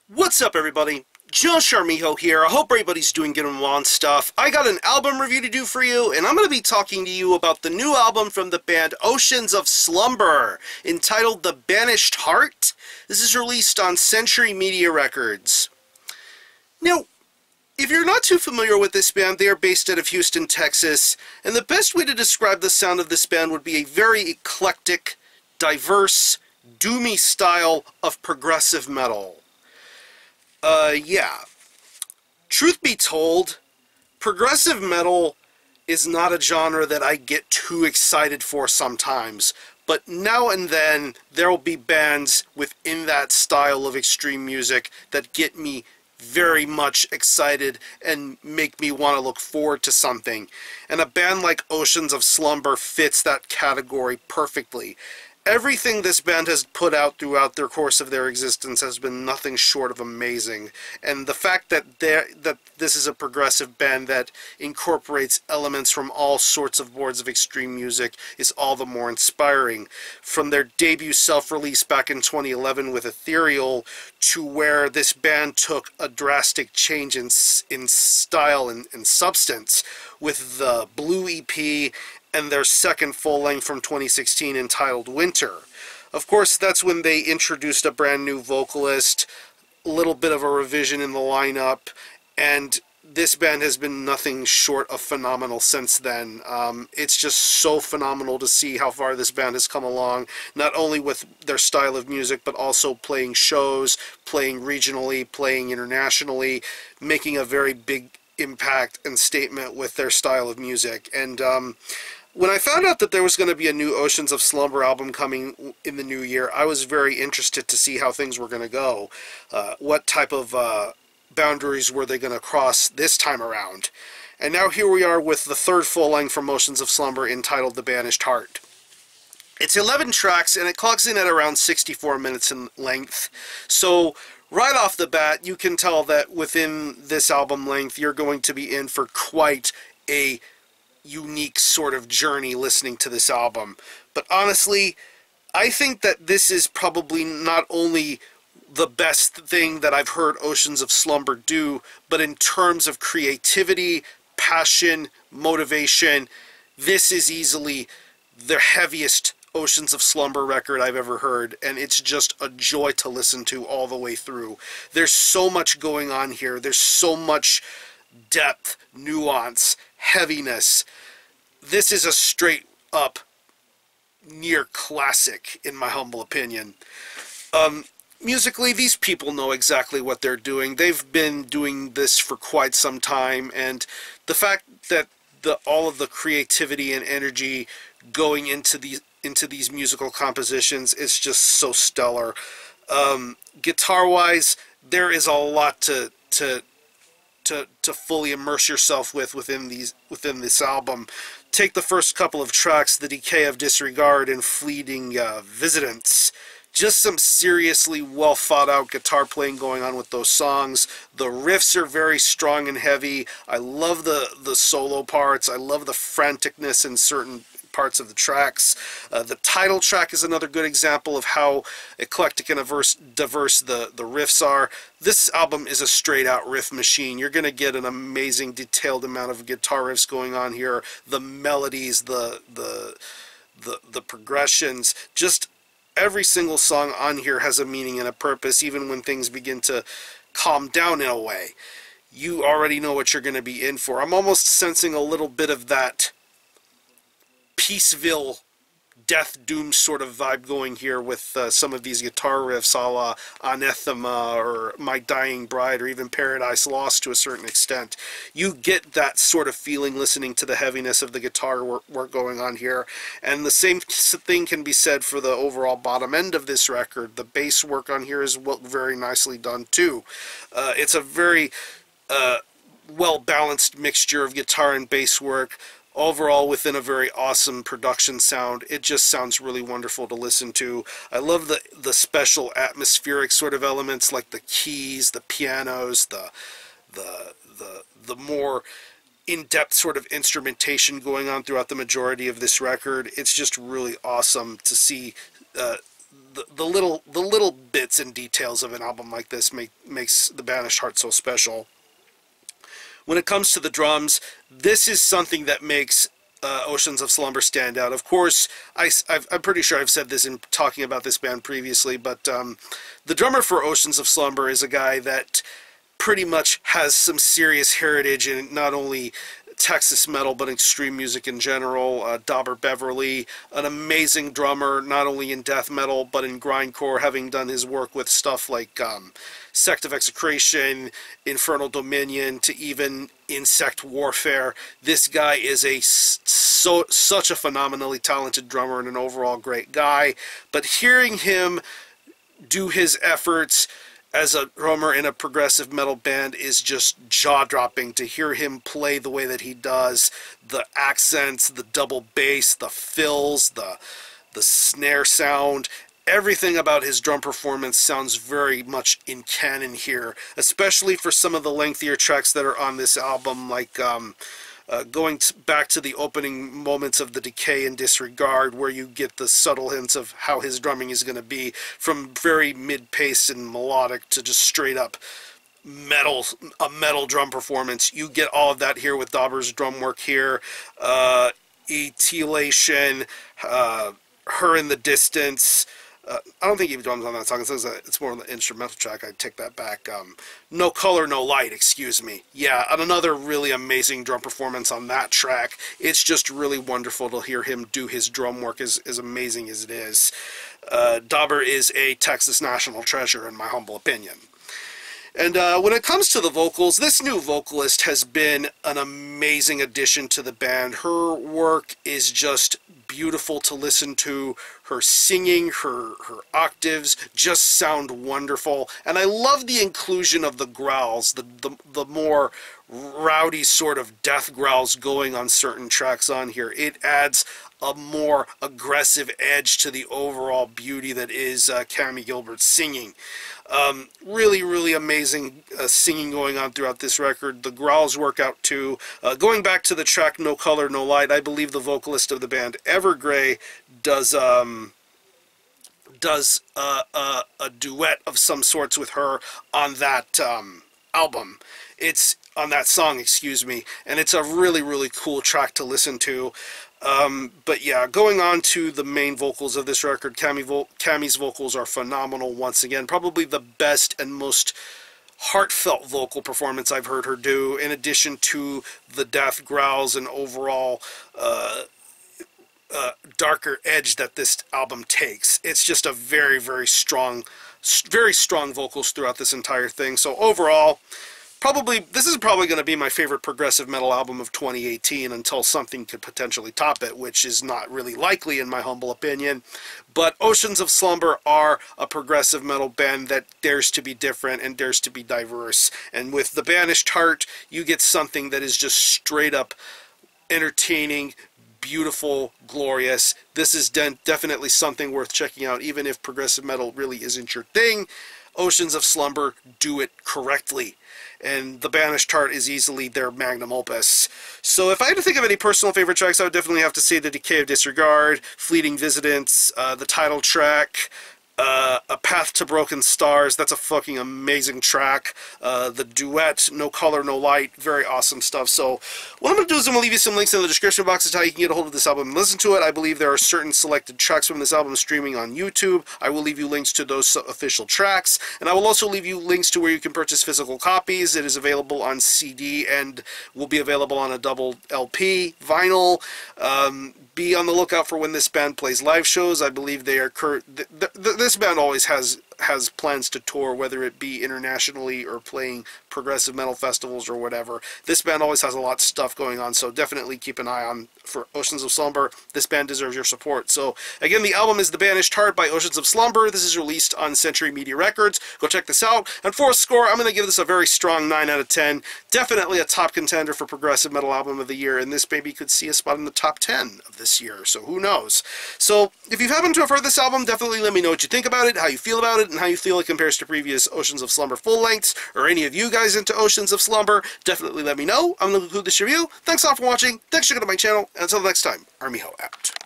What's up, everybody? Josh Armijo here. I hope everybody's doing good and well and stuff. I got an album review to do for you, and I'm going to be talking to you about the new album from the band Oceans of Slumber, entitled The Banished Heart. This is released on Century Media Records. Now, if you're not too familiar with this band, they are based out of Houston, Texas, and the best way to describe the sound of this band would be a very eclectic, diverse, doomy style of progressive metal. Yeah. Truth be told, progressive metal is not a genre that I get too excited for sometimes, but now and then there will be bands within that style of extreme music that get me very much excited and make me want to look forward to something. And a band like Oceans of Slumber fits that category perfectly. Everything this band has put out throughout their course of their existence has been nothing short of amazing, and the fact that this is a progressive band that incorporates elements from all sorts of boards of extreme music is all the more inspiring. From their debut self-release back in 2011 with Ethereal, to where this band took a drastic change in style and substance with the Blue EP and their second full-length from 2016 entitled Winter. Of course, that's when they introduced a brand new vocalist, a little bit of a revision in the lineup, and this band has been nothing short of phenomenal since then. It's just so phenomenal to see how far this band has come along, not only with their style of music, but also playing shows, playing regionally, playing internationally, making a very big impact and statement with their style of music. And when I found out that there was going to be a new Oceans of Slumber album coming in the new year, I was very interested to see how things were going to go. What type of boundaries were they going to cross this time around? And now here we are with the third full-length from Oceans of Slumber entitled The Banished Heart. It's 11 tracks, and it clocks in at around 64 minutes in length. So right off the bat, you can tell that within this album length, you're going to be in for quite a unique sort of journey listening to this album. But honestly, I think that this is probably not only the best thing that I've heard Oceans of Slumber do, but in terms of creativity, passion, motivation, this is easily the heaviest Oceans of Slumber record I've ever heard, and it's just a joy to listen to all the way through. There's so much going on here. There's so much depth, nuance, heaviness. This is a straight up near classic, in my humble opinion. Musically, these people know exactly what they're doing. They've been doing this for quite some time, and the fact that all of the creativity and energy going into these musical compositions is just so stellar. Guitar-wise, there is a lot to fully immerse yourself within this album. Take the first couple of tracks, The Decay of Disregard and Fleeting Visitants. Just some seriously well thought out guitar playing going on with those songs. The riffs are very strong and heavy. I love the solo parts. I love the franticness in certain parts of the tracks. The title track is another good example of how eclectic and diverse the riffs are. This album is a straight out riff machine. You're going to get an amazing detailed amount of guitar riffs going on here. The melodies, the progressions, just every single song on here has a meaning and a purpose, even when things begin to calm down in a way. You already know what you're going to be in for. I'm almost sensing a little bit of that Peaceville death doom sort of vibe going here with some of these guitar riffs, a la Anathema or My Dying Bride or even Paradise Lost to a certain extent. You get that sort of feeling listening to the heaviness of the guitar work going on here, and the same thing can be said for the overall bottom end of this record. The bass work on here is very nicely done too. It's a very well-balanced mixture of guitar and bass work, overall within a very awesome production sound. It just sounds really wonderful to listen to. I love the special atmospheric sort of elements like the keys, the pianos, the more in-depth sort of instrumentation going on throughout the majority of this record. It's just really awesome to see the little bits and details of an album like this makes the Banished Heart so special. When it comes to the drums, this is something that makes Oceans of Slumber stand out. Of course, I'm pretty sure I've said this in talking about this band previously, but the drummer for Oceans of Slumber is a guy that pretty much has some serious heritage in not only Texas metal, but extreme music in general. Dauber Beverly, an amazing drummer, not only in death metal, but in grindcore, having done his work with stuff like Sect of Execration, Infernal Dominion, to even Insect Warfare. This guy is such a phenomenally talented drummer and an overall great guy. But hearing him do his efforts as a drummer in a progressive metal band is just jaw-dropping. To hear him play the way that he does, the accents, the double bass, the fills, the snare sound, everything about his drum performance sounds very much in canon here, especially for some of the lengthier tracks that are on this album, like going back to the opening moments of the Decay and Disregard, where you get the subtle hints of how his drumming is going to be, from very mid-paced and melodic to just straight up a metal drum performance. You get all of that here with Dauber's drum work here. Etilation, Her in the Distance. I don't think he drums on that song. It's more on the instrumental track. I take that back. No Color, No Light, excuse me. Yeah, another really amazing drum performance on that track. It's just really wonderful to hear him do his drum work, as amazing as it is. Dauber is a Texas national treasure, in my humble opinion. And when it comes to the vocals, this new vocalist has been an amazing addition to the band. Her work is just beautiful to listen to. Her singing, her octaves just sound wonderful. And I love the inclusion of the growls, the more rowdy sort of death growls going on certain tracks on here. It adds a more aggressive edge to the overall beauty that is Cammie Gilbert's singing. Really, really amazing singing going on throughout this record. The growls work out too. Going back to the track No Color, No Light, I believe the vocalist of the band, Evergrey, does a duet of some sorts with her on that album. It's on that song, excuse me, and it's a really, really cool track to listen to. But yeah, going on to the main vocals of this record, Cammie's vocals are phenomenal once again. Probably the best and most heartfelt vocal performance I've heard her do, in addition to the death growls and overall darker edge that this album takes. It's just a very, very strong vocals throughout this entire thing. So overall, this is probably going to be my favorite progressive metal album of 2018 until something could potentially top it, which is not really likely in my humble opinion. But Oceans of Slumber are a progressive metal band that dares to be different and dares to be diverse. And with the Banished Heart, you get something that is just straight up entertaining, beautiful, glorious. This is definitely something worth checking out, even if progressive metal really isn't your thing. Oceans of Slumber do it correctly, and the Banished Heart is easily their magnum opus. So if I had to think of any personal favorite tracks, I would definitely have to say the Decay of Disregard, Fleeting Visitants, the title track, A Path to Broken Stars. That's a fucking amazing track. The duet, No Color, No Light, very awesome stuff. So what I'm going to do is I'm going to leave you some links in the description box as to how you can get a hold of this album and listen to it. I believe there are certain selected tracks from this album streaming on YouTube. I will leave you links to those official tracks, and I will also leave you links to where you can purchase physical copies. It is available on CD and will be available on a double LP vinyl. Be on the lookout for when this band plays live shows. I believe they are this band always has plans to tour, whether it be internationally or playing progressive metal festivals or whatever. This band always has a lot of stuff going on, so definitely keep an eye on for Oceans of Slumber. This band deserves your support. So again, the album is The Banished Heart by Oceans of Slumber. This is released on Century Media Records. Go check this out. And for a score, I'm going to give this a very strong 9 out of 10. Definitely a top contender for Progressive Metal Album of the Year, and this maybe could see a spot in the top 10 of this year, so who knows. So if you happen to have heard this album, definitely let me know what you think about it, how you feel about it, and how you feel it compares to previous Oceans of Slumber full-lengths, or any of you guys into Oceans of Slumber. Definitely let me know. I'm going to conclude this review. Thanks all for watching. Thanks for checking out my channel, and until next time, runnerjma out.